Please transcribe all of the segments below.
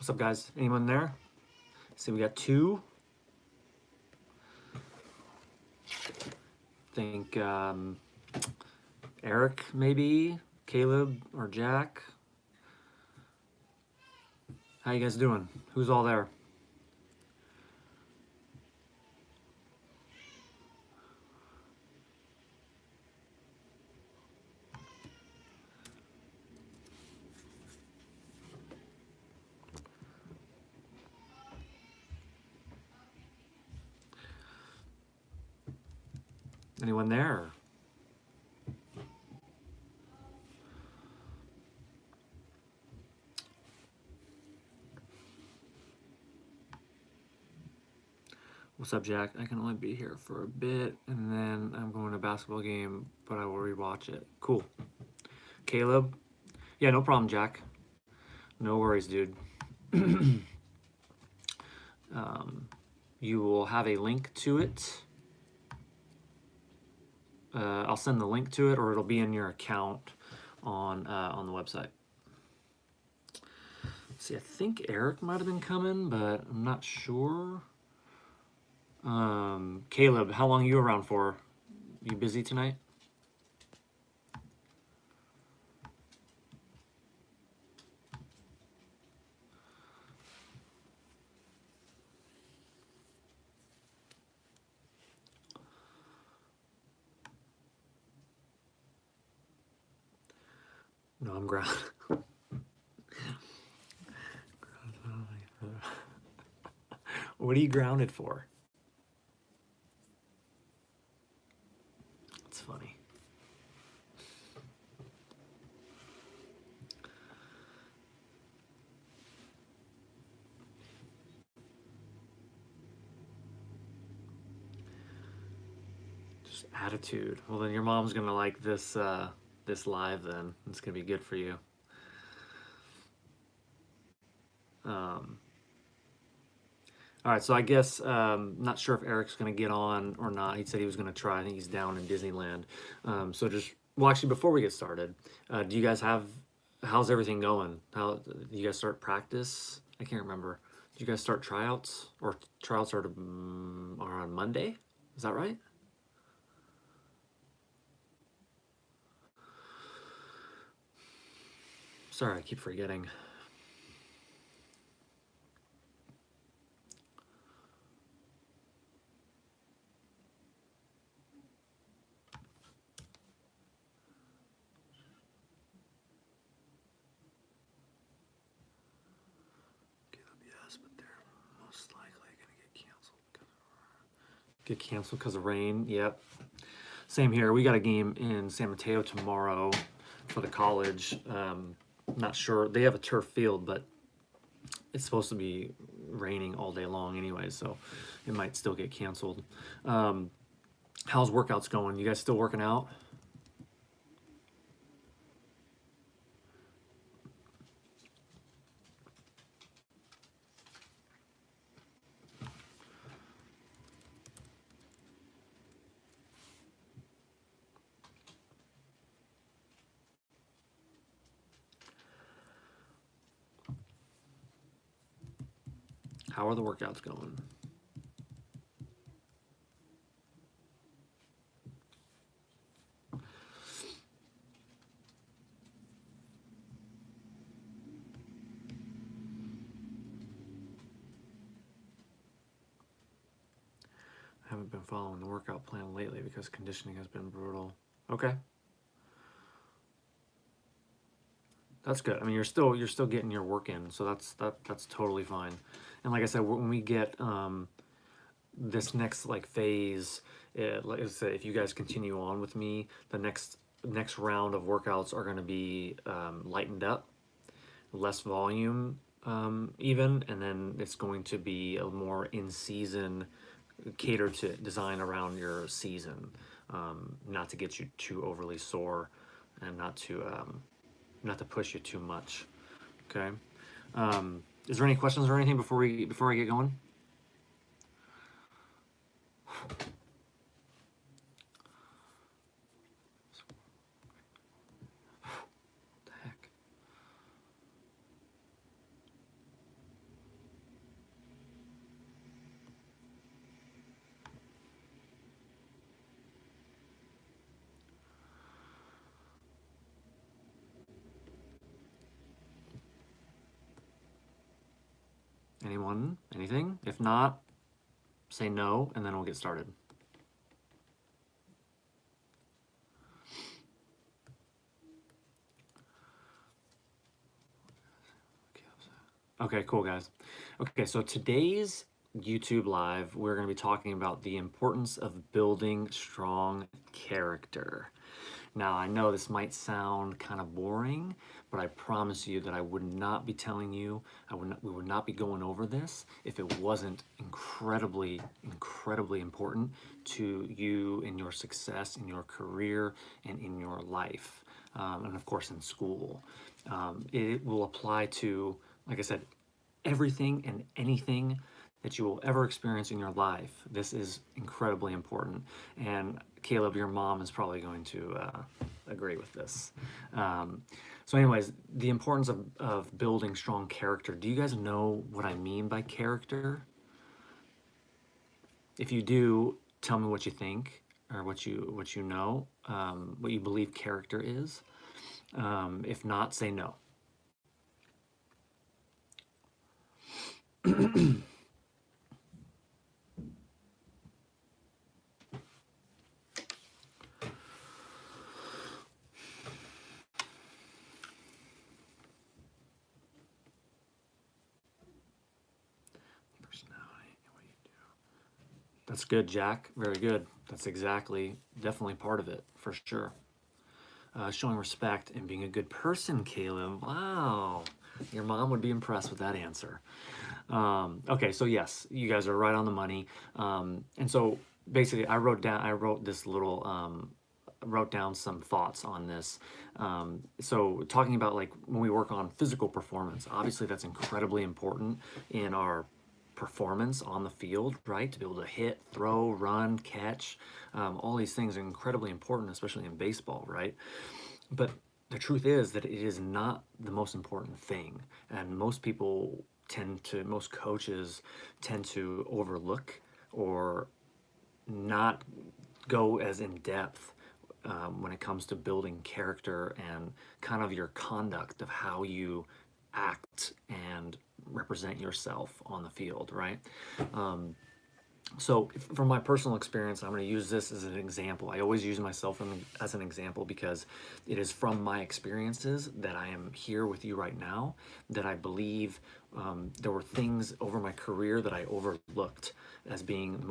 What's up, guys? Anyone there? See, we got 2. Think Eric, maybe Caleb or Jack. How you guys doing? Who's all there? Anyone there? What's up, Jack? I can only be here for a bit, and then I'm going to a basketball game, but I will rewatch it. Cool. Caleb? Yeah, no problem, Jack. No worries, dude. You will have a link to it. I'll send the link to it, or it'll be in your account on the website. Let's see, I think Eric might have been coming, but I'm not sure. Caleb, how long are you around for? You busy tonight? No, I'm grounded. What are you grounded for? It's funny. Just attitude. Well, then your mom's gonna like this this live. Then it's gonna be good for you. All right, so I guess not sure if Eric's going to get on or not. He said he was going to try. I think he's down in Disneyland. So well, actually, before we get started, do you guys how's everything going? How do you guys start practice? I can't remember. Do you guys start tryouts, or tryouts are on Monday? Is that right? Sorry, I keep forgetting. Yes, but they're most likely going to get canceled because of rain. Yep. Same here. We got a game in San Mateo tomorrow for the college. Not sure. They have a turf field, but it's supposed to be raining all day long anyway, so it might still get canceled. How's workouts going? You guys still working out? How are the workouts going? I haven't been following the workout plan lately because conditioning has been brutal. Okay. That's good. I mean, you're still getting your work in, so that's totally fine. And like I said, when we get this next like phase, like I said, if you guys continue on with me, the next round of workouts are going to be lightened up, less volume even, and then it's going to be a more in season, catered to design around your season, not to get you too overly sore, and not to push you too much. Okay. Is there any questions or anything before I get going? What the heck? Anyone? Anything? If not, say no, and then we'll get started. Okay, cool, guys. Okay, so today's YouTube Live, we're going to be talking about the importance of building strong character. Now, I know this might sound kind of boring, but I promise you that I would not be telling you, we would not be going over this if it wasn't incredibly, incredibly important to you in your success, in your career, and in your life, and of course in school. It will apply to, like I said, everything and anything that you will ever experience in your life. This is incredibly important. And Caleb, your mom is probably going to agree with this. So anyways, the importance of building strong character. Do you guys know what I mean by character? If you do, tell me what you think or what you know, what you believe character is. If not, say no. That's good, Jack. Very good. That's definitely part of it, for sure. Showing respect and being a good person, Caleb. Wow. Your mom would be impressed with that answer. Okay, so yes, you guys are right on the money. And so basically, I wrote down some thoughts on this. So talking about like when we work on physical performance, obviously that's incredibly important in our performance on the field, right? To be able to hit, throw, run, catch, all these things are incredibly important, especially in baseball, right? But the truth is that it is not the most important thing, and most coaches tend to overlook or not go as in depth when it comes to building character and kind of your conduct of how you act and represent yourself on the field, right? So from my personal experience, I'm going to use this as an example. I always use myself as an example because it is from my experiences that I am here with you right now, that I believe there were things over my career that I overlooked as being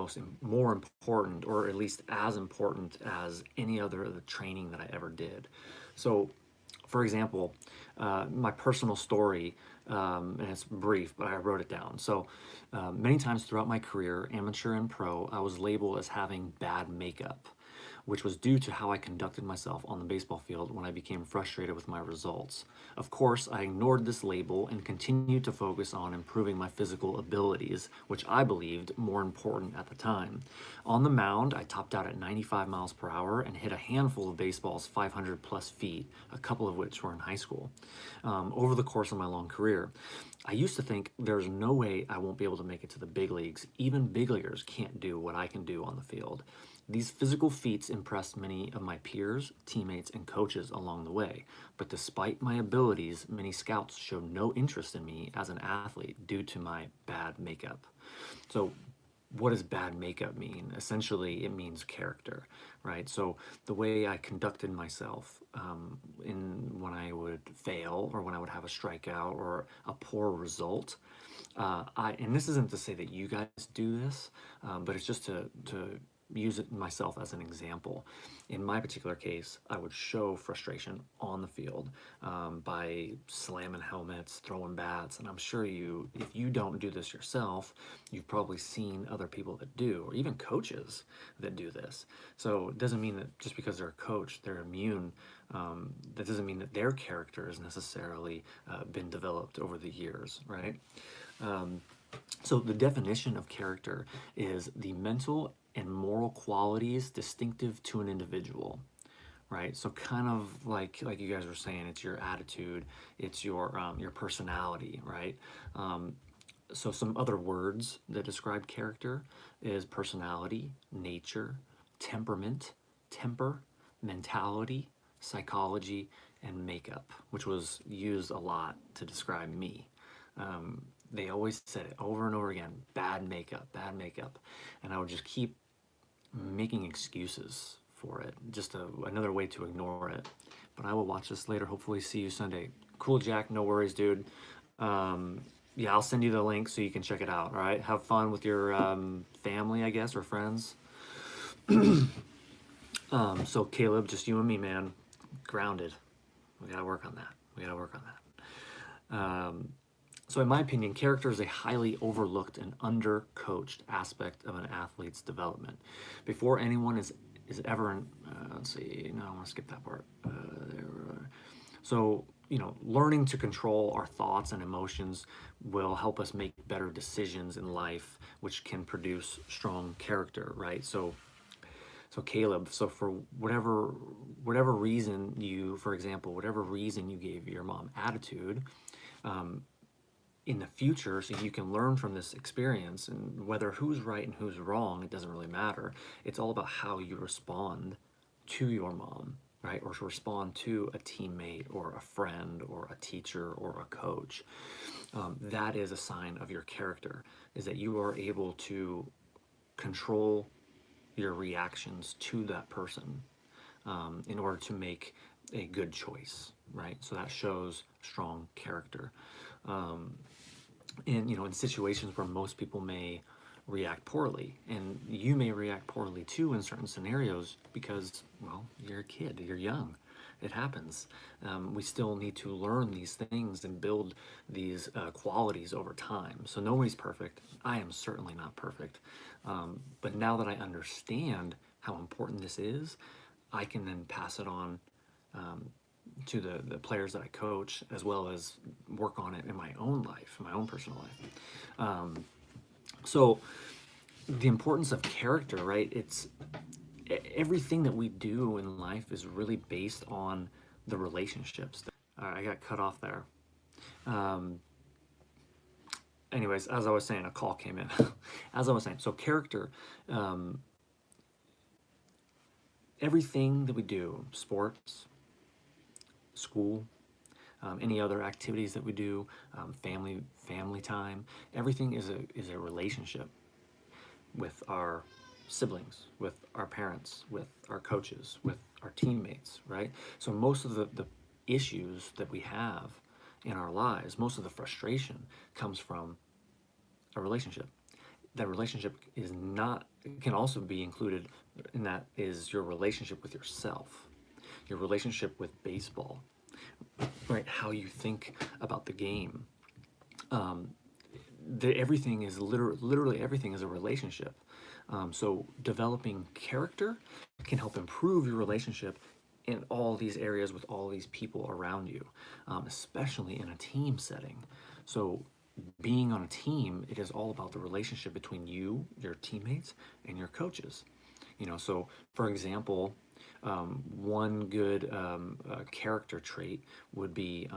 more important, or at least as important as any other of the training that I ever did. So for example, my personal story, and it's brief, but I wrote it down. So many times throughout my career, amateur and pro, I was labeled as having bad makeup, which was due to how I conducted myself on the baseball field when I became frustrated with my results. Of course, I ignored this label and continued to focus on improving my physical abilities, which I believed more important at the time. On the mound, I topped out at 95 miles per hour and hit a handful of baseballs 500 plus feet, a couple of which were in high school, over the course of my long career. I used to think there's no way I won't be able to make it to the big leagues. Even big leaguers can't do what I can do on the field. These physical feats impressed many of my peers, teammates, and coaches along the way. But despite my abilities, many scouts showed no interest in me as an athlete due to my bad makeup. So what does bad makeup mean? Essentially, it means character, right? So the way I conducted myself when I would fail, or when I would have a strikeout or a poor result, and this isn't to say that you guys do this, but it's just to use it myself as an example. In my particular case, I would show frustration on the field by slamming helmets, throwing bats, and I'm sure if you don't do this yourself, you've probably seen other people that do, or even coaches that do this. So it doesn't mean that just because they're a coach, they're immune. That doesn't mean that their character has necessarily been developed over the years, right? So the definition of character is the mental and moral qualities distinctive to an individual, right? So kind of like you guys were saying, it's your attitude, it's your personality, right? So some other words that describe character is personality, nature, temperament, temper, mentality, psychology, and makeup, which was used a lot to describe me. they always said it over and over again, bad makeup, bad makeup. And I would just keep making excuses for it, just another way to ignore it. But I will watch this later. Hopefully see you Sunday. Cool, Jack. No worries, dude. Yeah, I'll send you the link so you can check it out. All right. Have fun with your family, I guess, or friends. So Caleb, just you and me, man. Grounded. We gotta work on that. We gotta work on that. So in my opinion, character is a highly overlooked and undercoached aspect of an athlete's development. Before anyone is ever in, let's see, no, I want to skip that part. So, learning to control our thoughts and emotions will help us make better decisions in life, which can produce strong character, right? So Caleb, so for whatever reason for example, whatever reason you gave your mom attitude, in the future, so you can learn from this experience, and whether who's right and who's wrong, it doesn't really matter. It's all about how you respond to your mom, right? Or to respond to a teammate or a friend or a teacher or a coach. That is a sign of your character, is that you are able to control your reactions to that person in order to make a good choice, right? So that shows strong character. And in situations where most people may react poorly, and you may react poorly too in certain scenarios because, well, you're a kid, you're young, it happens. We still need to learn these things and build these qualities over time. So nobody's perfect. I am certainly not perfect. But now that I understand how important this is, I can then pass it on to the players that I coach, as well as work on it in my own life, in my own personal life. So the importance of character, right? It's everything that we do in life is really based on the relationships. All right, I got cut off there. Anyways, as I was saying, a call came in. As I was saying, so character, everything that we do, sports, school, any other activities that we do, family time, everything is a relationship with our siblings, with our parents, with our coaches, with our teammates, right? So most of the issues that we have in our lives, most of the frustration comes from a relationship. That relationship can also be included in that is your relationship with yourself, your relationship with baseball, right? How you think about the game. Everything is literally everything is a relationship. So developing character can help improve your relationship in all these areas with all these people around you, especially in a team setting. So being on a team, it is all about the relationship between you, your teammates, and your coaches. So for example, one good character trait would be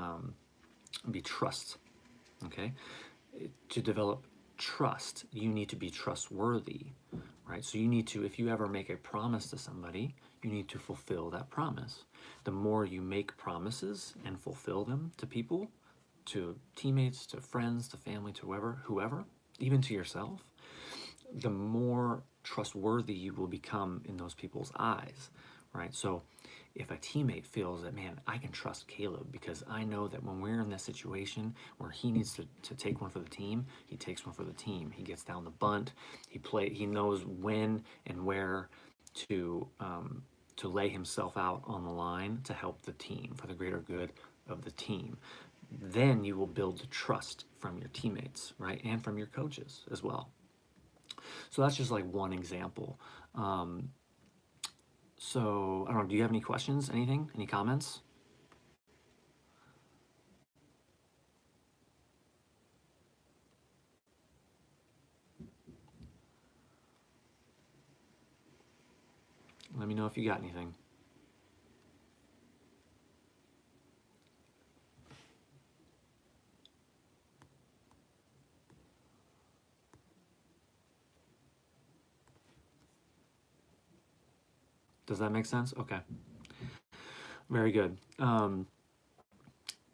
trust. Okay, to develop trust, you need to be trustworthy, right? So you need to, if you ever make a promise to somebody, you need to fulfill that promise. The more you make promises and fulfill them to people, to teammates, to friends, to family, to whoever, even to yourself, the more trustworthy you will become in those people's eyes, right? So if a teammate feels that, man, I can trust Caleb because I know that when we're in this situation where he needs to take one for the team, he takes one for the team. He gets down the bunt. He knows when and where to lay himself out on the line to help the team for the greater good of the team. Then you will build trust from your teammates, right? And from your coaches as well. So that's just like one example. So I don't know, do you have any questions, anything, any comments? Let me know if you got anything. Does that make sense? Okay. Very good.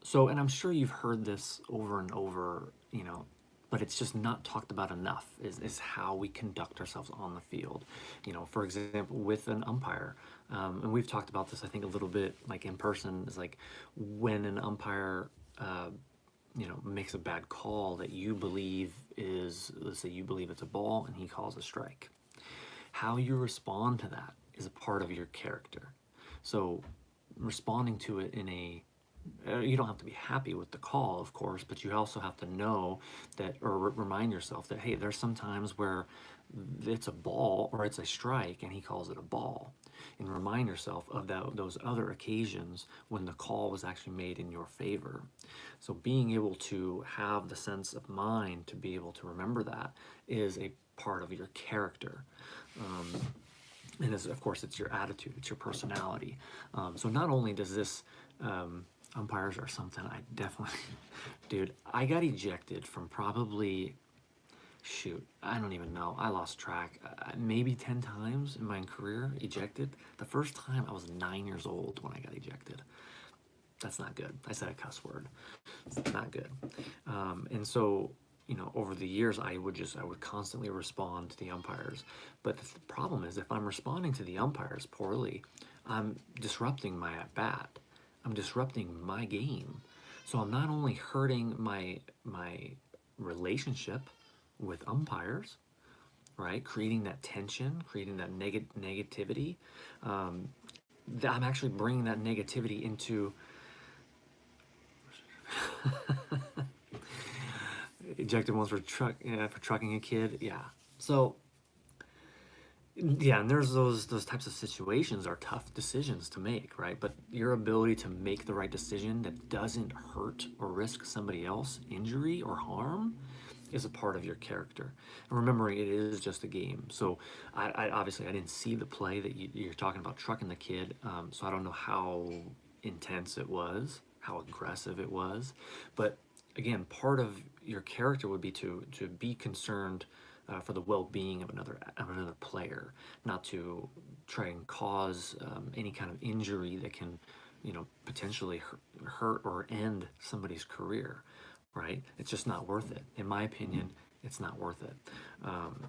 So, and I'm sure you've heard this over and over, but it's just not talked about enough is how we conduct ourselves on the field. You know, for example, with an umpire, and we've talked about this, I think, a little bit like in person, is like when an umpire, you know, makes a bad call that you believe is, let's say you believe it's a ball and he calls a strike. How you respond to that is a part of your character. So responding to it in a, you don't have to be happy with the call, of course, but you also have to know that, or remind yourself that, hey, there's some times where it's a ball or it's a strike and he calls it a ball. And remind yourself of those other occasions when the call was actually made in your favor. So being able to have the sense of mind to be able to remember that is a part of your character. And of course, it's your attitude, it's your personality. So not only does this, umpires are something I definitely, dude, I got ejected from probably, shoot, I don't even know. I lost track. Maybe 10 times in my career, ejected. The first time I was 9 years old when I got ejected. That's not good. I said a cuss word. It's not good. And so, you know, over the years, I would constantly respond to the umpires. But the problem is, if I'm responding to the umpires poorly, I'm disrupting my at-bat. I'm disrupting my game. So I'm not only hurting my relationship with umpires, right? Creating that tension, creating that negativity. I'm actually bringing that negativity into ejected once for trucking a kid. Yeah. So yeah, and there's those types of situations are tough decisions to make, right? But your ability to make the right decision that doesn't hurt or risk somebody else injury or harm is a part of your character. And remembering it is just a game. So I obviously I didn't see the play that you're talking about trucking the kid, so I don't know how intense it was, how aggressive it was. But again, part of your character would be to be concerned for the well-being of another player, not to try and cause any kind of injury that can, you know, potentially hurt or end somebody's career. Right? It's just not worth it. In my opinion, it's not worth it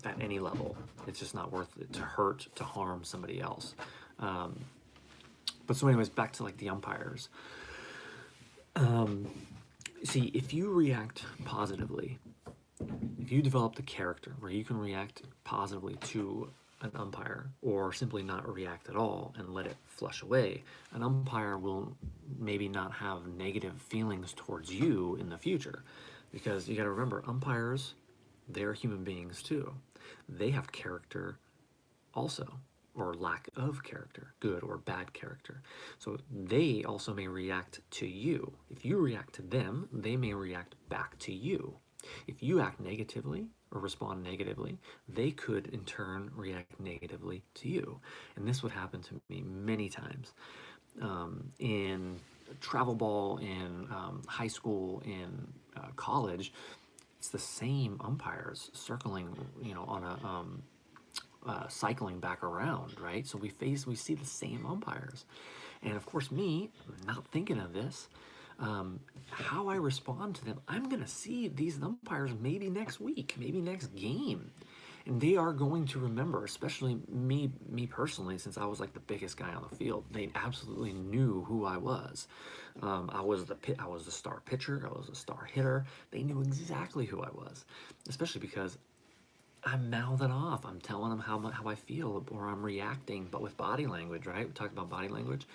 at any level. It's just not worth it to hurt, to harm somebody else. But so anyways, back to like the umpires. See, if you react positively, if you develop the character where you can react positively to an umpire or simply not react at all and let it flush away, an umpire will maybe not have negative feelings towards you in the future. Because you got to remember, umpires, they're human beings too. They have character also, or lack of character, good or bad character. So they also may react to you. If you react to them, they may react back to you. If you act negatively or respond negatively, they could in turn react negatively to you. And this would happen to me many times. In travel ball, in high school, in college, it's the same umpires circling, you know, on a cycling back around, right? So we see the same umpires. And of course, me, not thinking of this, how I respond to them, I'm going to see these umpires maybe next week, maybe next game. And they are going to remember, especially me personally, since I was like the biggest guy on the field. They absolutely knew who I was. I was the star pitcher. I was the star hitter. They knew exactly who I was, especially because I'm mouthing off. I'm telling them how I feel, or I'm reacting, but with body language, right? We talked about body language.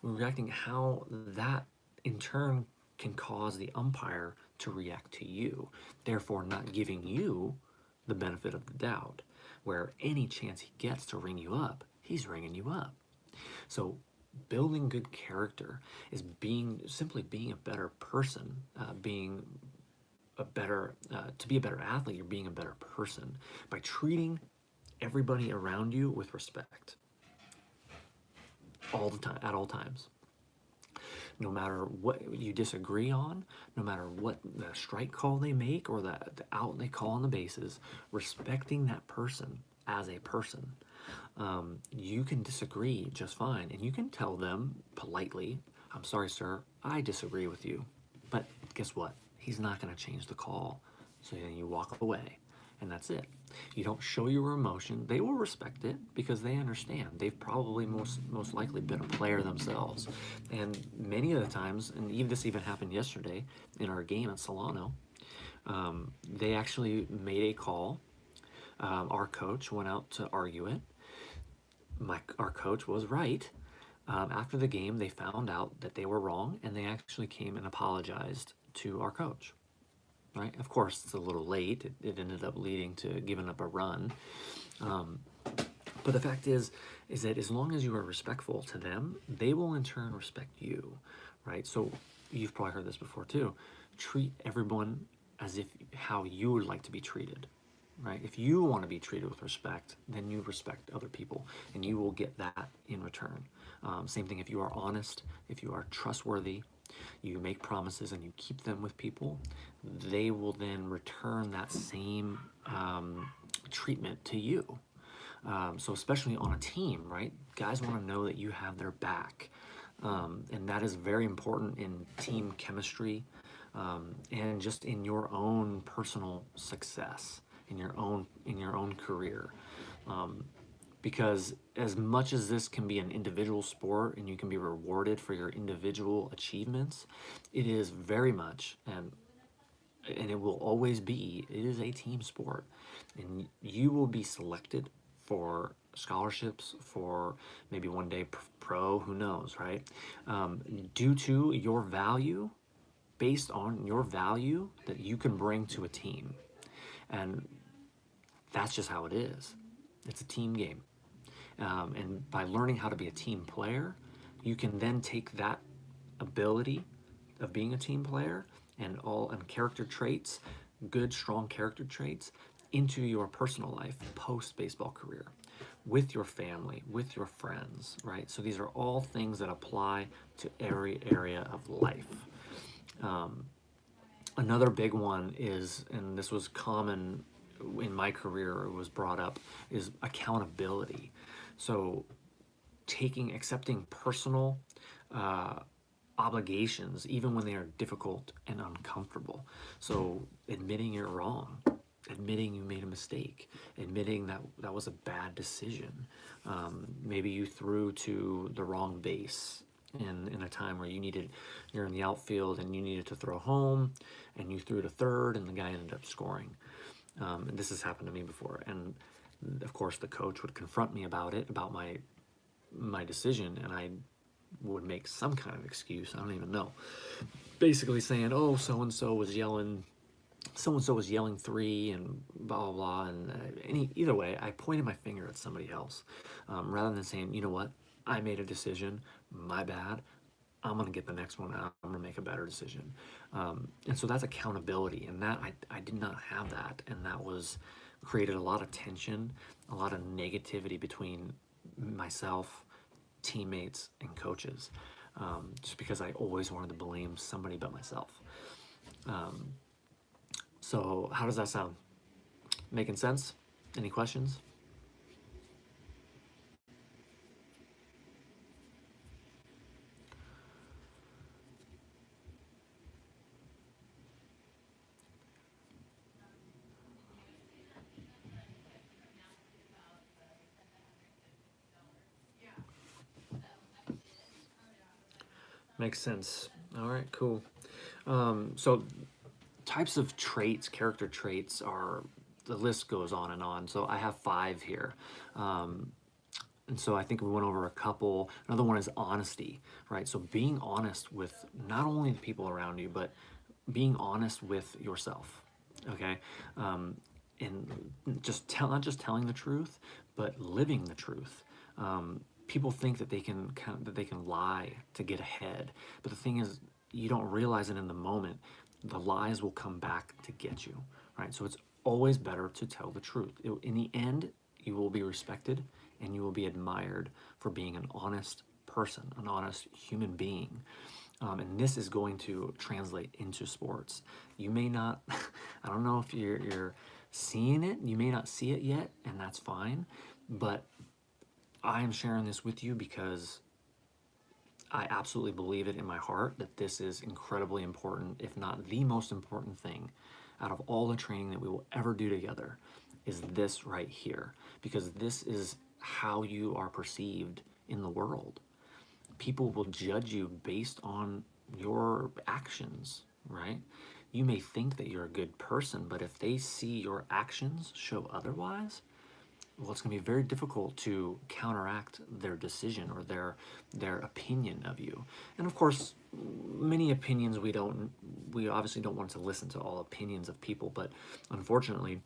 We're reacting how that in turn can cause the umpire to react to you, therefore not giving you the benefit of the doubt, where any chance he gets to ring you up, he's ringing you up. So building good character is simply being a better person, being a better, to be a better athlete, you're being a better person by treating everybody around you with respect all the time, at all times. No matter what you disagree on, no matter what the strike call they make or the out they call on the bases, respecting that person as a person. You can disagree just fine, and you can tell them politely, I'm sorry, sir, I disagree with you. But guess what? He's not going to change the call So then you walk away, and that's it. You don't show your emotion. They will respect it because they understand. They've probably most likely been a player themselves. And many of the times, and even this even happened yesterday in our game at Solano, they actually made a call. Our coach went out to argue it. Our coach was right. After the game, they found out that they were wrong, and they actually came and apologized to our coach. Right? Of course, it's a little late. It ended up leading to giving up a run. But the fact is that as long as you are respectful to them, they will in turn respect you, right? So you've probably heard this before too. Treat everyone as if how you would like to be treated, right? If you want to be treated with respect, then you respect other people, and you will get that in return. Same thing if you are honest, if you are trustworthy, you make promises and you keep them with people, they will then return that same treatment to you. So especially on a team, right? Guys want to know that you have their back. And that is very important in team chemistry, and just in your own personal success, in your own career. Because as much as this can be an individual sport and you can be rewarded for your individual achievements, it is very much, and it will always be, it is a team sport. And you will be selected for scholarships, for maybe one day pro, who knows, right? Due to your value, based on your value that you can bring to a team. And that's just how it is. It's a team game. And by learning how to be a team player, you can then take that ability of being a team player and character traits, good, strong character traits, into your personal life post baseball career, with your family, with your friends, right? So these are all things that apply to every area of life. Another big one is, and this was common in my career, it was brought up, is accountability. So accepting personal obligations, even when they are difficult and uncomfortable. So admitting you're wrong, admitting you made a mistake, admitting that was a bad decision. Maybe you threw to the wrong base in a time where you're in the outfield and you needed to throw home, and you threw to third and the guy ended up scoring. And this has happened to me before. And of course the coach would confront me about my decision, and I would make some kind of excuse, I don't even know, basically saying, oh, so-and-so was yelling 3 and blah, blah, blah. And either way, I pointed my finger at somebody else, rather than saying, you know what, I made a decision, my bad, I'm going to get the next one out, I'm going to make a better decision. And so that's accountability, and that I did not have that, and that created a lot of tension, a lot of negativity between myself, teammates, and coaches, just because I always wanted to blame somebody but myself. So how does that sound? Making sense? Any questions? Makes sense. All right, cool. So types of traits, character traits, the list goes on and on. So I have 5 here. And so I think we went over a couple. Another one is honesty, right? So being honest with not only the people around you, but being honest with yourself, okay? And not just telling the truth, but living the truth. People think that they can lie to get ahead, but the thing is, you don't realize it in the moment. The lies will come back to get you, right? So it's always better to tell the truth. In the end, you will be respected and you will be admired for being an honest person, an honest human being. And this is going to translate into sports. You may not, I don't know if you're seeing it, you may not see it yet, and that's fine, but I am sharing this with you because I absolutely believe it in my heart that this is incredibly important, if not the most important thing out of all the training that we will ever do together is this right here, because this is how you are perceived in the world. People will judge you based on your actions, right? You may think that you're a good person, but if they see your actions show otherwise, well, it's going to be very difficult to counteract their decision or their opinion of you. And of course, many opinions we obviously don't want to listen to all opinions of people, but unfortunately,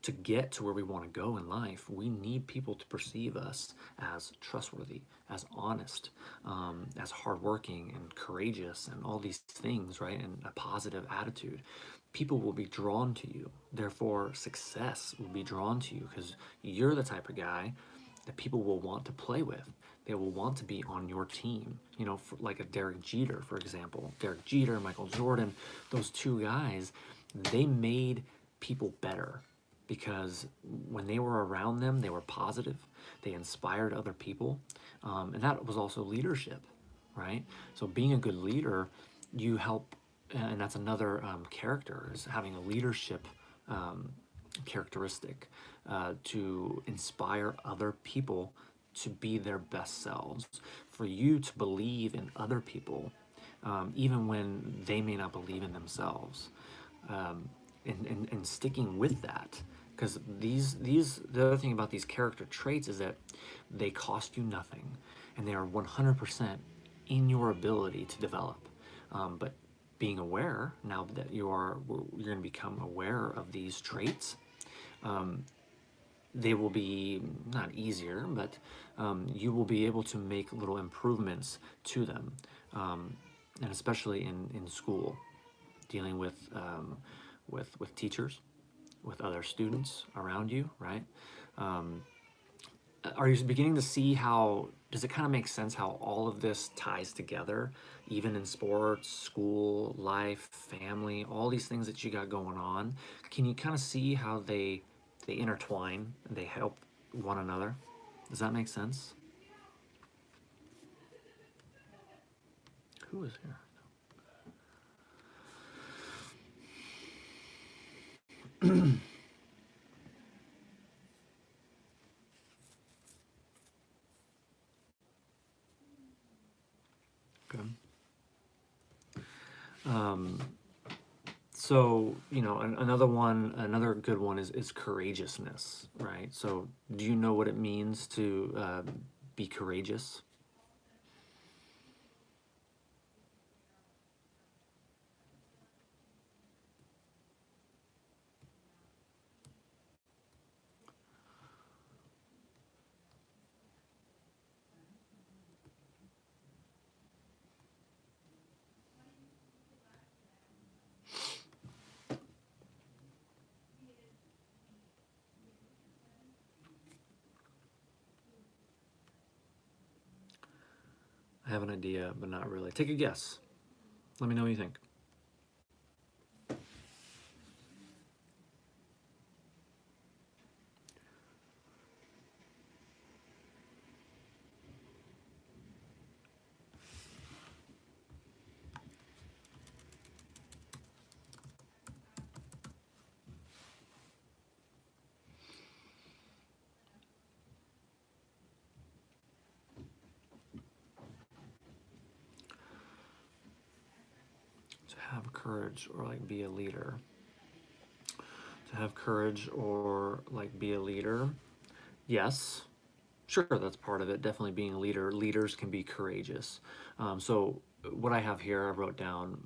to get to where we want to go in life, we need people to perceive us as trustworthy, as honest, as hardworking and courageous, and all these things, right? And a positive attitude. People will be drawn to you. Therefore, success will be drawn to you because you're the type of guy that people will want to play with. They will want to be on your team. You know, like a Derek Jeter, for example. Derek Jeter, Michael Jordan, those two guys, they made people better because when they were around them, they were positive. They inspired other people. And that was also leadership, right? So being a good leader, you help, and that's another character, is having a leadership characteristic to inspire other people to be their best selves, for you to believe in other people, even when they may not believe in themselves, and sticking with that. Because the other thing about these character traits is that they cost you nothing, and they are 100% in your ability to develop. But being aware, now that you're going to become aware of these traits, they will be not easier, but you will be able to make little improvements to them, and especially in school, dealing with teachers, with other students around you, right? Are you beginning to see how, does it kind of make sense how all of this ties together, even in sports, school, life, family, all these things that you got going on? Can you kind of see how they intertwine and they help one another? Does that make sense? Who is here? Okay. So, you know, another good one is courageousness, right? So, do you know what it means to be courageous? I have an idea, but not really. Take a guess. Let me know what you think. To have courage or like be a leader. To have courage or like be a leader. Yes, sure, that's part of it. Definitely being a leader. Leaders can be courageous. So what I have here, I wrote down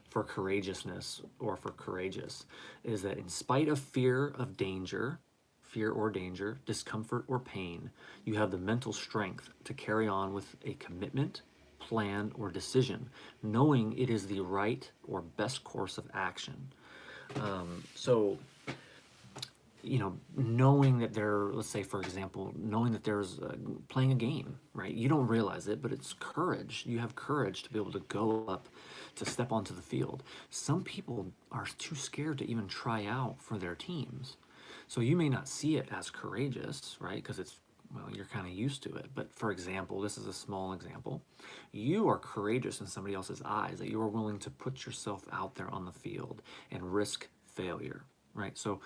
for courageousness or for courageous is that in spite of fear or danger, discomfort or pain, you have the mental strength to carry on with a commitment, plan, or decision, knowing it is the right or best course of action. So, you know, knowing that let's say, for example, knowing that there's playing a game, right? You don't realize it, but it's courage. You have courage to be able to go up, to step onto the field. Some people are too scared to even try out for their teams. So you may not see it as courageous, right? Because it's well, you're kind of used to it. But for example, this is a small example. You are courageous in somebody else's eyes, that you are willing to put yourself out there on the field and risk failure, right? So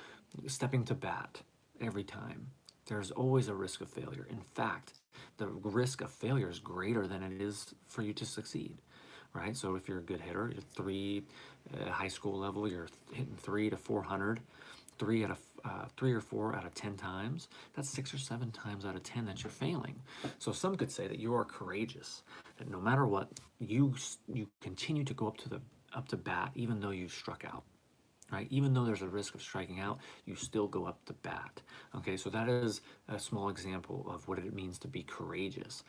stepping to bat every time, there's always a risk of failure. In fact, the risk of failure is greater than it is for you to succeed, right? So if you're a good hitter, you're high school level, you're hitting 3 to 400, 3 or 4 out of 10 times. That's 6 or 7 times out of 10 that you're failing. So some could say that you are courageous, that no matter what, you continue to go up to bat even though you struck out. Right? Even though there's a risk of striking out, you still go up to bat. Okay, so that is a small example of what it means to be courageous.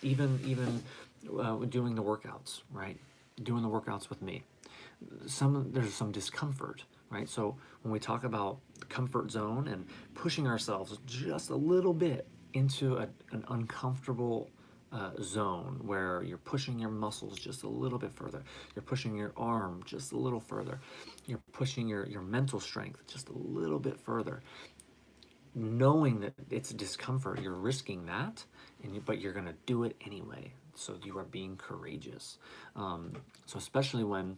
Even doing the workouts, right? Doing the workouts with me. There's some discomfort, right? So when we talk about comfort zone and pushing ourselves just a little bit into an uncomfortable zone where you're pushing your muscles just a little bit further, you're pushing your arm just a little further, you're pushing your mental strength just a little bit further, knowing that it's discomfort, you're risking that, but you're going to do it anyway. So you are being courageous. So especially when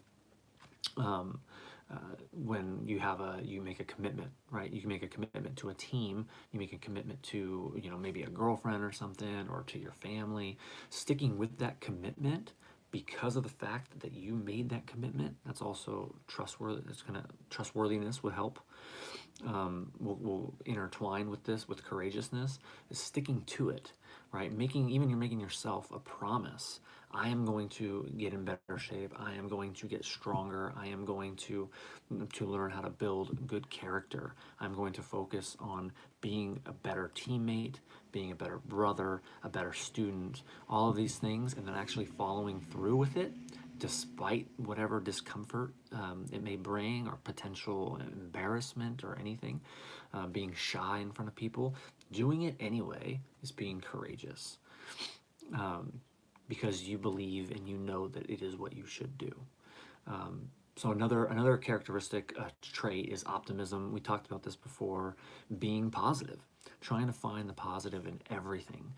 you make a commitment, right? You can make a commitment to a team, you make a commitment to, maybe a girlfriend or something, or to your family. Sticking with that commitment because of the fact that you made that commitment, that's also trustworthy. Trustworthiness would help. We'll intertwine with this, with courageousness, is sticking to it, right? You're making yourself a promise. I am going to get in better shape. I am going to get stronger. I am going to learn how to build good character. I'm going to focus on being a better teammate, being a better brother, a better student, all of these things, and then actually following through with it despite whatever discomfort it may bring, or potential embarrassment or anything, being shy in front of people. Doing it anyway is being courageous, because you believe and you know that it is what you should do. So another characteristic trait is optimism. We talked about this before. Being positive, trying to find the positive in everything,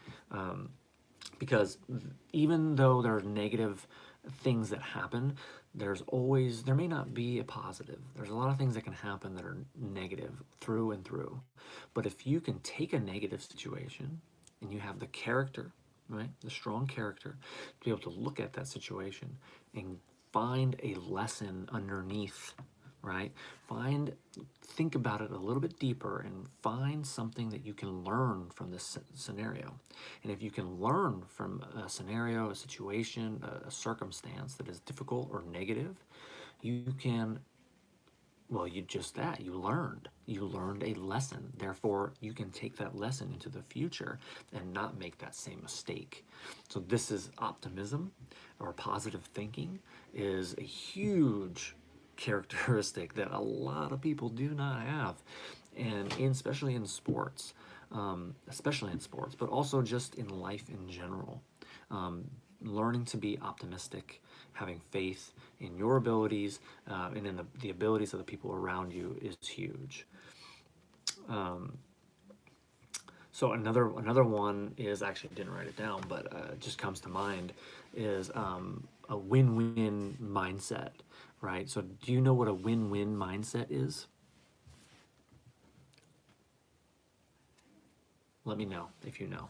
because even though there are negative things that happen, there may not be a positive. There's a lot of things that can happen that are negative through and through. But if you can take a negative situation and you have the character, right, the strong character, to be able to look at that situation and find a lesson underneath, right? Think about it a little bit deeper and find something that you can learn from this scenario. And if you can learn from a scenario, a situation, a circumstance that is difficult or negative, you learned a lesson. Therefore, you can take that lesson into the future and not make that same mistake. So this is optimism, or positive thinking, is a huge characteristic that a lot of people do not have, and especially in sports, but also just in life in general. Learning to be optimistic, having faith in your abilities, and in the abilities of the people around you is huge. So another one is, actually didn't write it down, but it just comes to mind, is a win-win mindset, right? So do you know what a win-win mindset is? Let me know if you know.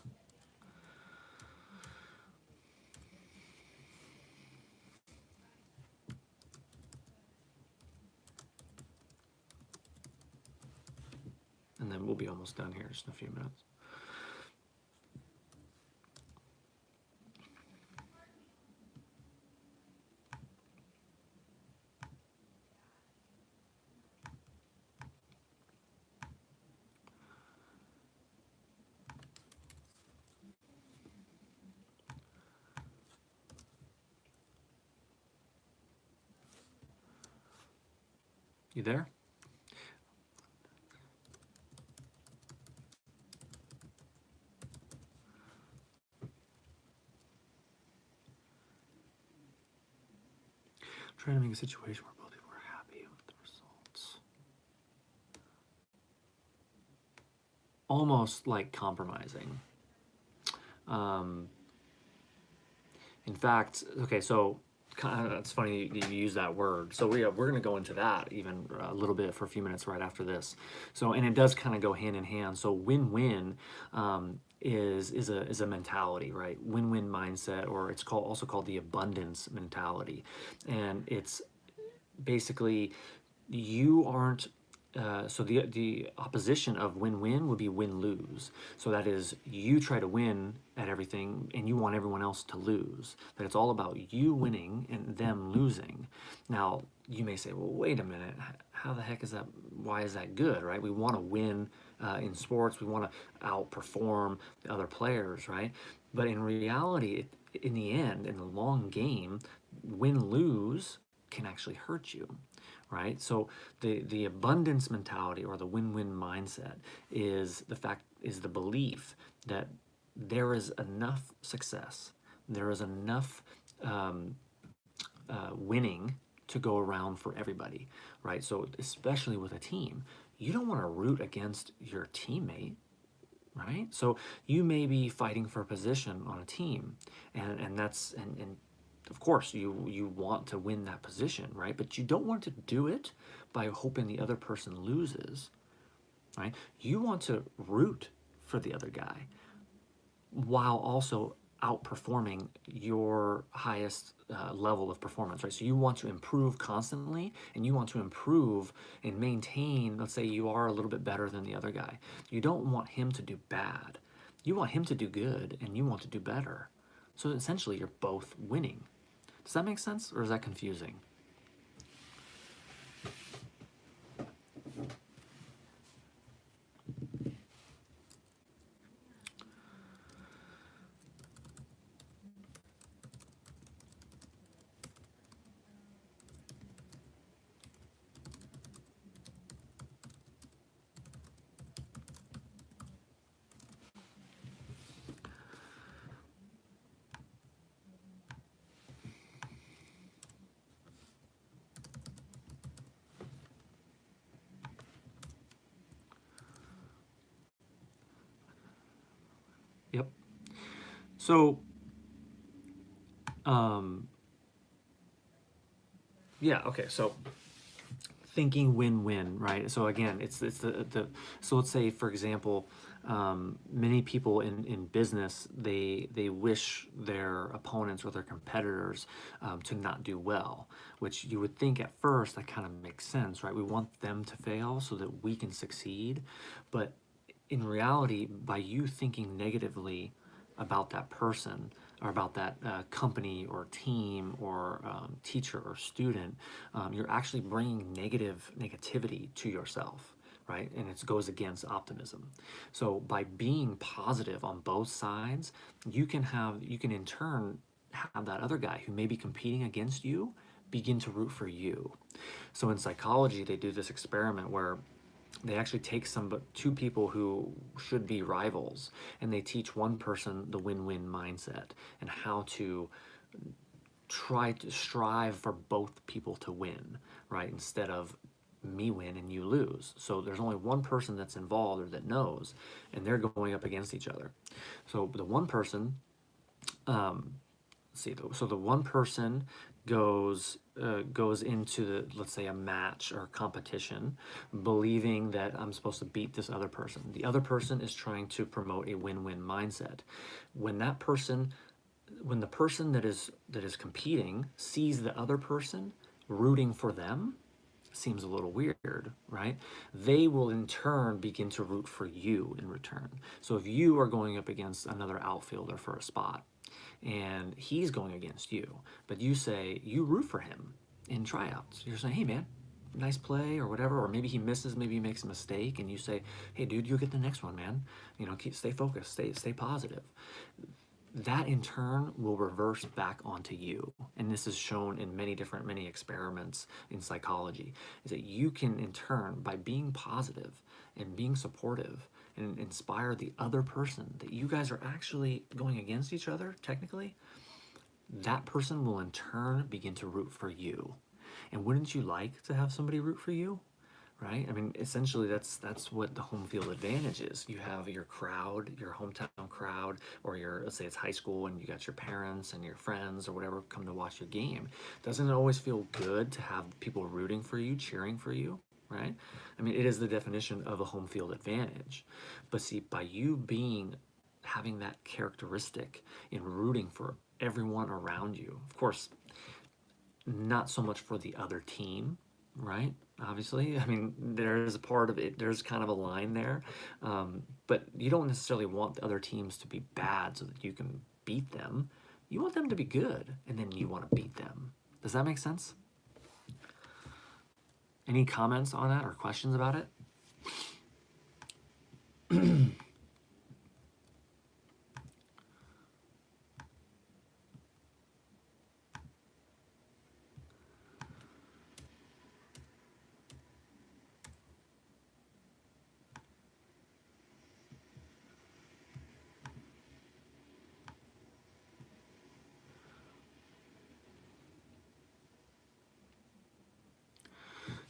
And then we'll be almost done here, just in a few minutes. You there? Trying to make a situation where both people are happy with the results. almost like compromising. Um, in fact, okay, so it's funny you use that word. So we're going to go into that even a little bit for a few minutes right after this. So, and it does kind of go hand in hand. So win-win is a mentality, right? Win-win mindset, or it's also called the abundance mentality, and it's basically you aren't so the opposition of win-win would be win-lose. So that is, you try to win at everything and you want everyone else to lose. That it's all about you winning and them losing. Now, you may say, well, wait a minute, how the heck is that? Why is that good, right? We want to win in sports. We want to outperform the other players, right? But in reality, in the end, in the long game, win-lose can actually hurt you, right? So the abundance mentality, or the win-win mindset, is the belief that there is enough success, there is enough winning to go around for everybody, right? So especially with a team, you don't want to root against your teammate, right? So you may be fighting for a position on a team, and of course you want to win that position, right? But you don't want to do it by hoping the other person loses, right? You want to root for the other guy while also outperforming your highest level of performance, right? So you want to improve constantly, and you want to improve and maintain. Let's say you are a little bit better than the other guy. You don't want him to do bad. You want him to do good, and you want to do better. So essentially, you're both winning. Does that make sense, or is that confusing? Yep. So, yeah, okay. So thinking win-win, right? So again, it's the so let's say, for example, many people in business, they wish their opponents or their competitors to not do well, which you would think at first that kind of makes sense, right? We want them to fail so that we can succeed, but in reality, by you thinking negatively about that person, or about that company or team or teacher or student, you're actually bringing negativity to yourself, right? And it goes against optimism. So by being positive on both sides, you can in turn have that other guy who may be competing against you begin to root for you. So in psychology, they do this experiment where they actually take two people who should be rivals, and they teach one person the win-win mindset and how to try to strive for both people to win, right? Instead of me win and you lose. So there's only one person that's involved or that knows, and they're going up against each other. So the one person, so the one person goes into let's say a match or competition, believing that I'm supposed to beat this other person. The other person is trying to promote a win-win mindset. When the person that is competing sees the other person rooting for them, seems a little weird, right? They will in turn begin to root for you in return. So if you are going up against another outfielder for a spot, and he's going against you, but you root for him in tryouts. You're saying, hey man, nice play or whatever, or maybe he misses, maybe he makes a mistake, and you say, hey dude, you'll get the next one, man. Stay focused, stay positive. That in turn will reverse back onto you. And this is shown in many experiments in psychology, is that you can in turn, by being positive and being supportive and inspire the other person, that you guys are actually going against each other, technically, that person will in turn begin to root for you. And wouldn't you like to have somebody root for you? right? I mean, essentially, that's what the home field advantage is. You have your crowd, your hometown crowd, or your, let's say it's high school and you got your parents and your friends or whatever come to watch your game. Doesn't it always feel good to have people rooting for you, cheering for you, right? I mean, it is the definition of a home field advantage. But see, by you being having that characteristic in rooting for everyone around you, of course, not so much for the other team, right? Obviously, I mean, there's a part of it, there's kind of a line there, but you don't necessarily want the other teams to be bad so that you can beat them. You want them to be good, and then you want to beat them. Does that make sense? Any comments on that or questions about it?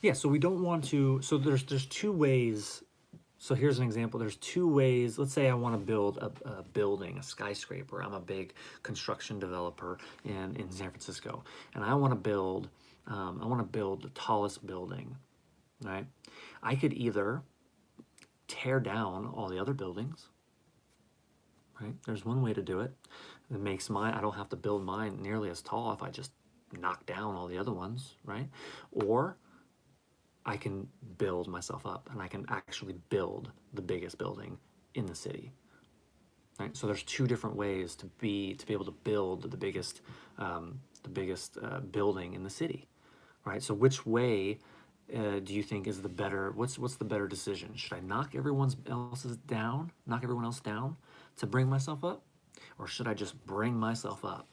Yeah, so we don't want to, so there's two ways. So here's an example. There's two ways. Let's say I want to build a building, a skyscraper. I'm a big construction developer in San Francisco, and I want to build the tallest building, right? I could either tear down all the other buildings, right? There's one way to do it. It makes mine, I don't have to build mine nearly as tall if I just knock down all the other ones, right? Or I can build myself up and I can actually build the biggest building in the city. Right? So there's two different ways to be able to build the biggest building in the city, right? So which way do you think is the better? What's the better decision? Should I knock everyone else down to bring myself up, or should I just bring myself up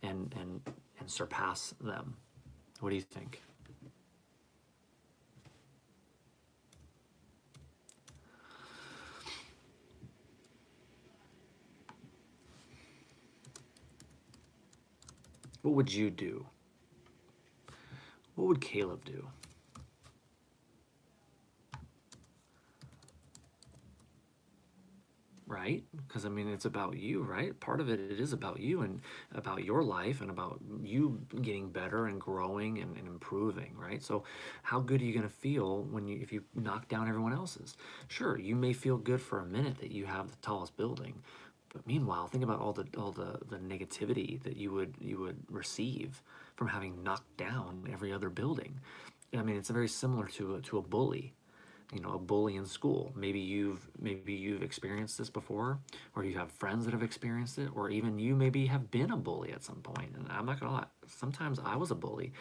and surpass them? What do you think? What would you do? What would Caleb do? Right? Because I mean, it's about you, right? Part of it is about you and about your life and about you getting better and growing and improving, right? So, how good are you going to feel when if you knock down everyone else's? Sure, you may feel good for a minute that you have the tallest building, but meanwhile, think about all the negativity that you would receive from having knocked down every other building. I mean, it's very similar to a bully, a bully in school. Maybe you've experienced this before, or you have friends that have experienced it, or even you maybe have been a bully at some point. And I'm not gonna lie, sometimes I was a bully,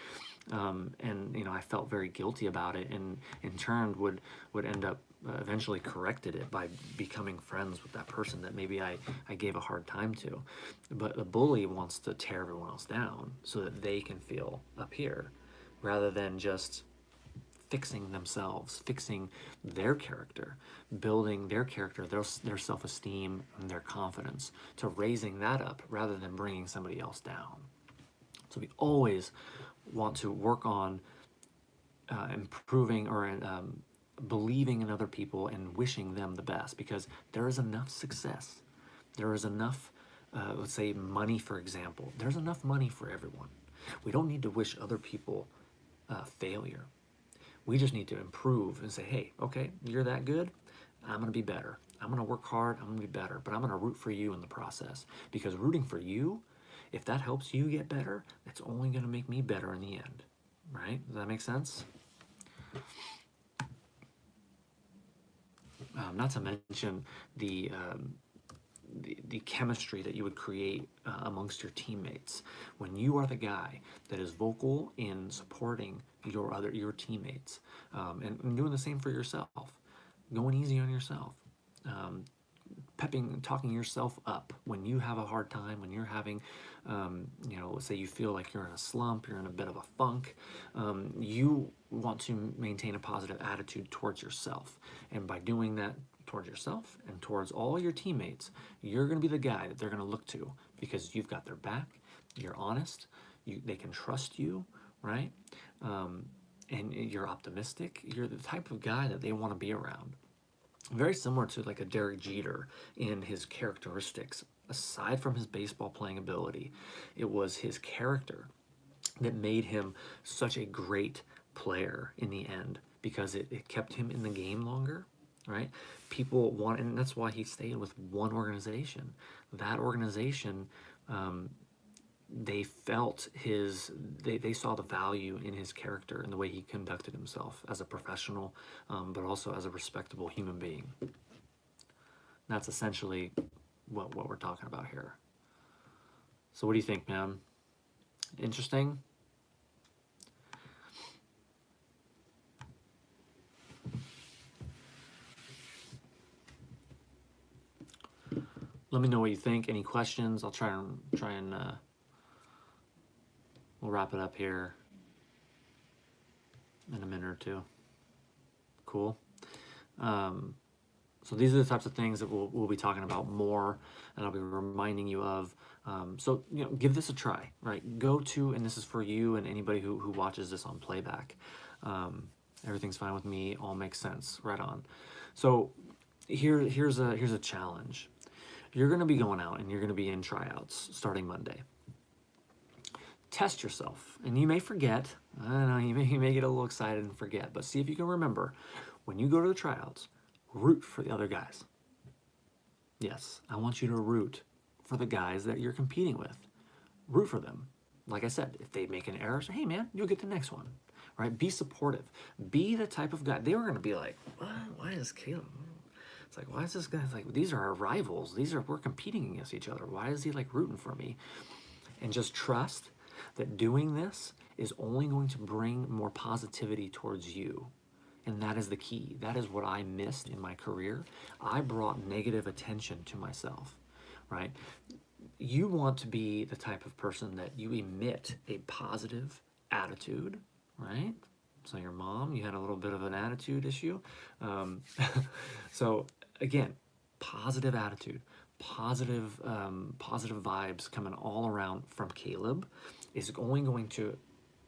and I felt very guilty about it, and in turn would end up eventually corrected it by becoming friends with that person that maybe I gave a hard time to. But a bully wants to tear everyone else down so that they can feel up here, rather than just fixing themselves, fixing their character, building their character, their self-esteem and their confidence, to raising that up rather than bringing somebody else down. So we always want to work on improving or believing in other people and wishing them the best, because there is enough success. There is enough, let's say money, for example. There's enough money for everyone. We don't need to wish other people failure. We just need to improve and say, hey, okay, you're that good. I'm going to be better. I'm going to work hard. I'm going to be better. But I'm going to root for you in the process. Because rooting for you, if that helps you get better, that's only going to make me better in the end. Right? Does that make sense? Not to mention the chemistry that you would create amongst your teammates when you are the guy that is vocal in supporting your teammates, and doing the same for yourself, going easy on yourself, talking yourself up when you have a hard time, when you're having, let's say you feel like you're in a slump, you're in a bit of a funk. You want to maintain a positive attitude towards yourself, and by doing that towards yourself and towards all your teammates, you're going to be the guy that they're going to look to, because you've got their back, you're honest, they can trust you, right? and you're optimistic, you're the type of guy that they want to be around. Very similar to like a Derek Jeter in his characteristics. Aside from his baseball playing ability, it was his character that made him such a great player in the end, because it kept him in the game longer, right? People want, and that's why he stayed with one organization. That organization, they felt they saw the value in his character and the way he conducted himself as a professional, but also as a respectable human being. That's essentially what we're talking about here. So what do you think, man? Interesting? Let me know what you think. Any questions? I'll try and we'll wrap it up here in a minute or two. Cool. So these are the types of things that we'll be talking about more, and I'll be reminding you of. So give this a try, right? Go to, and this is for you and anybody who watches this on playback. Everything's fine with me. All makes sense. Right on. So here's a challenge. You're going to be going out and you're going to be in tryouts starting Monday. Test yourself, and you may forget. I don't know, you may get a little excited and forget, but see if you can remember when you go to the tryouts, root for the other guys. Yes, I want you to root for the guys that you're competing with. Root for them. Like I said, if they make an error, say, hey man, you'll get the next one, right? Be supportive. Be the type of guy. They were going to be like, why is Caleb? It's like, why is this guy like, these are our rivals. We're competing against each other. Why is he like rooting for me? And just trust that doing this is only going to bring more positivity towards you. And that is the key. That is what I missed in my career. I brought negative attention to myself, right? You want to be the type of person that you emit a positive attitude, right? So your mom, you had a little bit of an attitude issue. So again, positive attitude, positive vibes coming all around from Caleb is only going to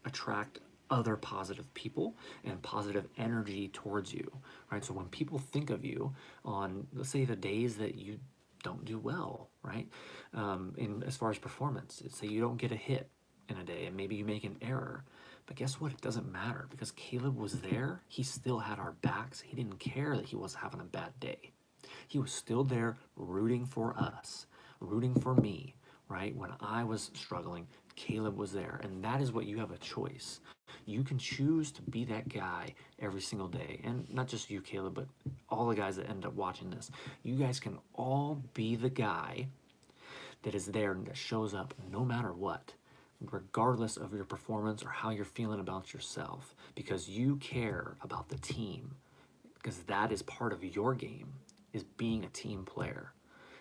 attract other positive people and positive energy towards you, right? So when people think of you on, let's say, the days that you don't do well, right? In as far as performance, say you don't get a hit in a day and maybe you make an error, but guess what? It doesn't matter because Caleb was there. He still had our backs. He didn't care that he was having a bad day. He was still there rooting for us, rooting for me, right? When I was struggling, Caleb was there. And that is what you have a choice. You can choose to be that guy every single day. And not just you, Caleb, but all the guys that end up watching this. You guys can all be the guy that is there and that shows up no matter what, regardless of your performance or how you're feeling about yourself, because you care about the team, because that is part of your game, is being a team player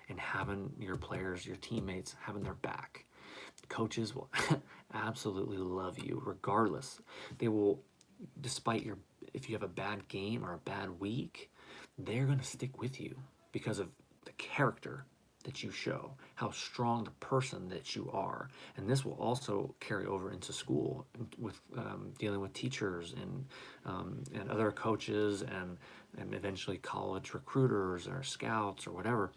and having your players, your teammates, having their back. Coaches will absolutely love you regardless. They will, despite if you have a bad game or a bad week, they're going to stick with you because of the character that you show, how strong the person that you are. And this will also carry over into school with dealing with teachers and other coaches and eventually college recruiters or scouts or whatever.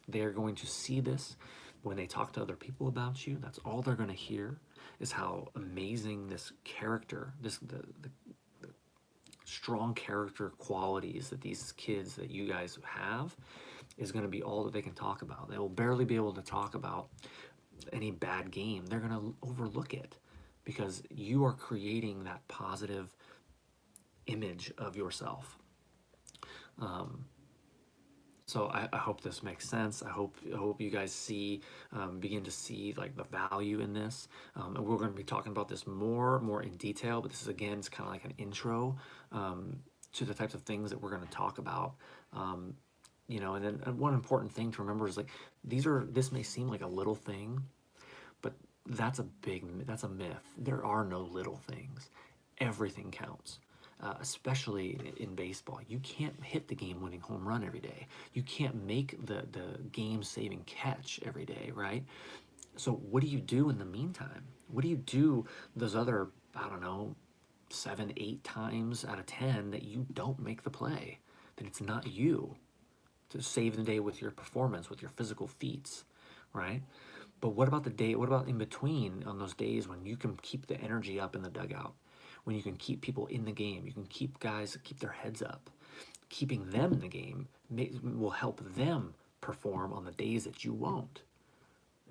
They're going to see this when they talk to other people about you. That's all they're going to hear, is how amazing this character, the strong character qualities that these kids that you guys have is going to be all that they can talk about. They will barely be able to talk about any bad game. They're going to overlook it because you are creating that positive image of yourself. So I hope this makes sense. I hope you guys begin to see like the value in this. And we're going to be talking about this more in detail. But this is, again, it's kind of like an intro to the types of things that we're going to talk about. And then one important thing to remember is like this may seem like a little thing, but that's a myth. There are no little things. Everything counts. Especially in baseball, you can't hit the game-winning home run every day. You can't make the game-saving catch every day, right? So what do you do in the meantime? What do you do those other, I don't know, 7, 8 times out of 10 that you don't make the play, that it's not you to save the day with your performance, with your physical feats, right? But what about the day, what about in between on those days when you can keep the energy up in the dugout, when you can keep people in the game, you can keep guys, keep their heads up. Keeping them in the game will help them perform on the days that you won't.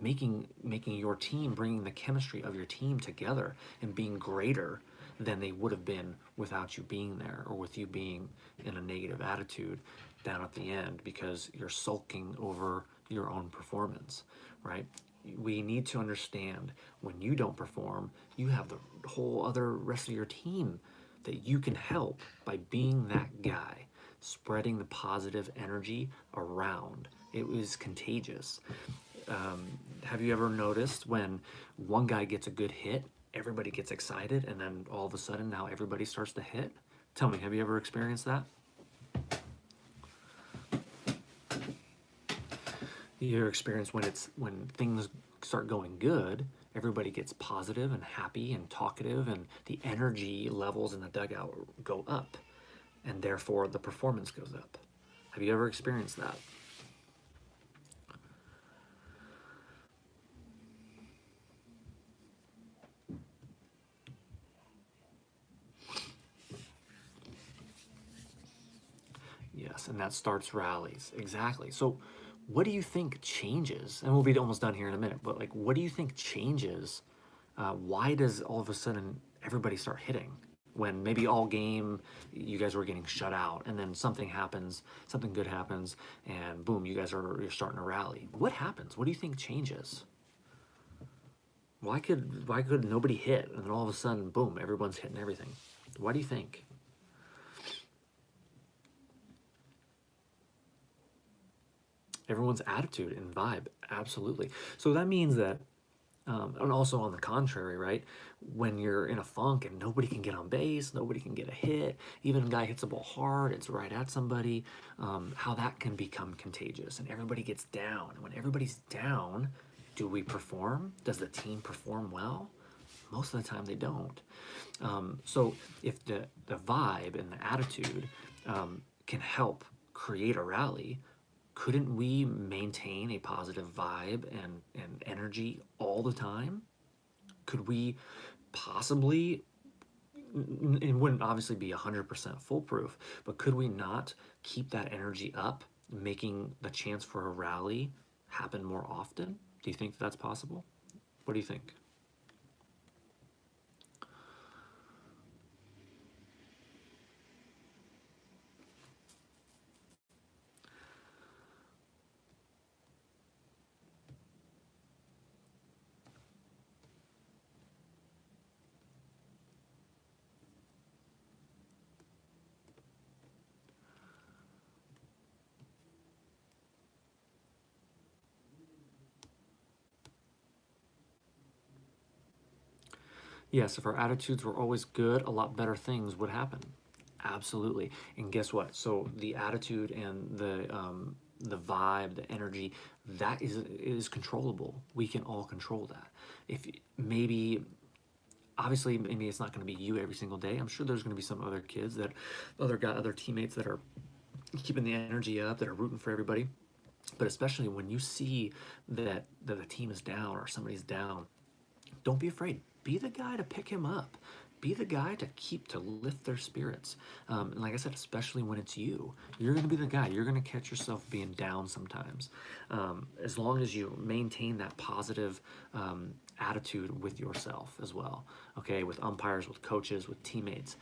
Making your team, bringing the chemistry of your team together and being greater than they would have been without you being there, or with you being in a negative attitude down at the end because you're sulking over your own performance, right? We need to understand when you don't perform, you have the whole other rest of your team that you can help by being that guy, spreading the positive energy around. It was contagious. Have you ever noticed when one guy gets a good hit, everybody gets excited, and then all of a sudden now everybody starts to hit? Tell me, have you ever experienced that? Your experience when things start going good, everybody gets positive and happy and talkative, and the energy levels in the dugout go up, and therefore the performance goes up. Have you ever experienced that? Yes, and that starts rallies. Exactly. So what do you think changes? And we'll be almost done here in a minute, but like, what do you think changes? Why does all of a sudden everybody start hitting when maybe all game you guys were getting shut out, and then something happens, something good happens, and boom, you're starting to rally? What happens? What do you think changes? Why could nobody hit, and then all of a sudden, boom, everyone's hitting everything? Why do you think? Everyone's attitude and vibe, absolutely. So that means that, and also on the contrary, right? When you're in a funk and nobody can get on base, nobody can get a hit, even a guy hits a ball hard, it's right at somebody, how that can become contagious and everybody gets down. And when everybody's down, do we perform? Does the team perform well? Most of the time they don't. So if the vibe and the attitude can help create a rally, couldn't we maintain a positive vibe and energy all the time? Could we possibly, it wouldn't obviously be 100% foolproof, but could we not keep that energy up, making the chance for a rally happen more often? Do you think that's possible? What do you think? Yes, if our attitudes were always good, a lot better things would happen. Absolutely. And guess what? So the attitude and the vibe, the energy, that is controllable. We can all control that. If maybe, obviously, maybe it's not going to be you every single day. I'm sure there's going to be some other kids that, other teammates that are keeping the energy up, that are rooting for everybody. But especially when you see that the team is down or somebody's down, don't be afraid. Be the guy to pick him up. Be the guy to lift their spirits. And like I said, especially when it's you, you're going to be the guy. You're going to catch yourself being down sometimes. As long as you maintain that positive attitude with yourself as well. Okay, with umpires, with coaches, with teammates.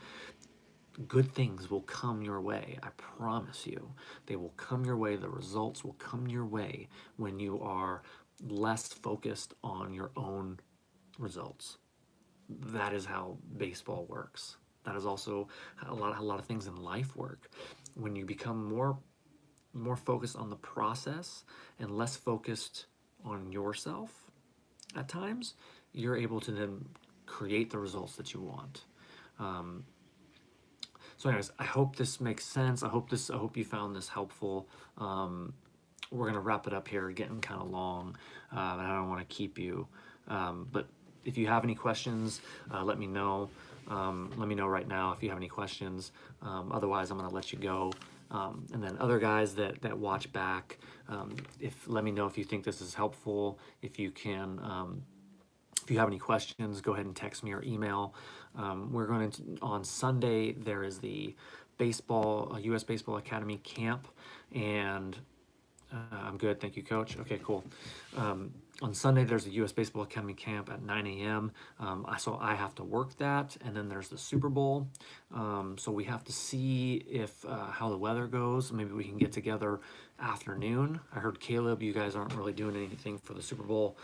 Good things will come your way. I promise you. They will come your way. The results will come your way when you are less focused on your own results. That is how baseball works. That is also how a lot of things in life work. When you become more focused on the process and less focused on yourself at times, you're able to then create the results that you want. So anyways, I hope this makes sense. I hope you found this helpful. We're gonna wrap it up here, getting kind of long, and I don't want to keep you. But if you have any questions, let me know. Let me know right now if you have any questions. Otherwise, I'm going to let you go. And then other guys that watch back, let me know if you think this is helpful. If you can, if you have any questions, go ahead and text me or email. We're going to, on Sunday, there is the U.S. Baseball Academy camp, and I'm good, thank you, Coach. Okay, cool. On Sunday, there's a U.S. Baseball Academy camp at 9 a.m. So I have to work that, and then there's the Super Bowl. So we have to see if how the weather goes. Maybe we can get together afternoon. I heard Caleb, you guys aren't really doing anything for the Super Bowl.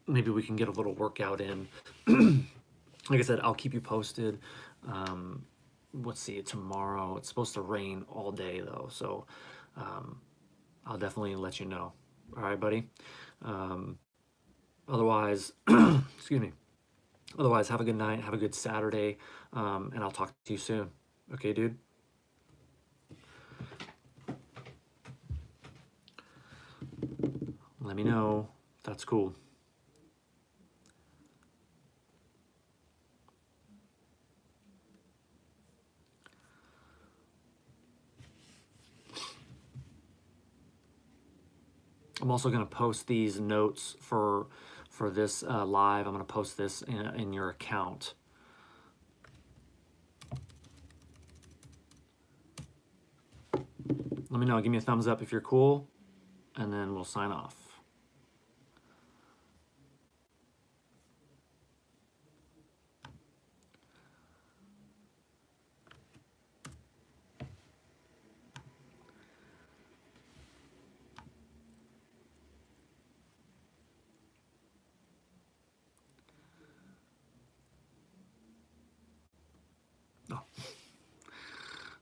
Maybe we can get a little workout in. Like I said, I'll keep you posted. Let's see, tomorrow it's supposed to rain all day though, so I'll definitely let you know. All right, buddy. Otherwise, excuse me. Otherwise, have a good night. Have a good Saturday, and I'll talk to you soon. Okay, dude? Let me know. That's cool. I'm also going to post these notes for this live. I'm going to post this in your account. Let me know. Give me a thumbs up if you're cool, and then we'll sign off. Oh.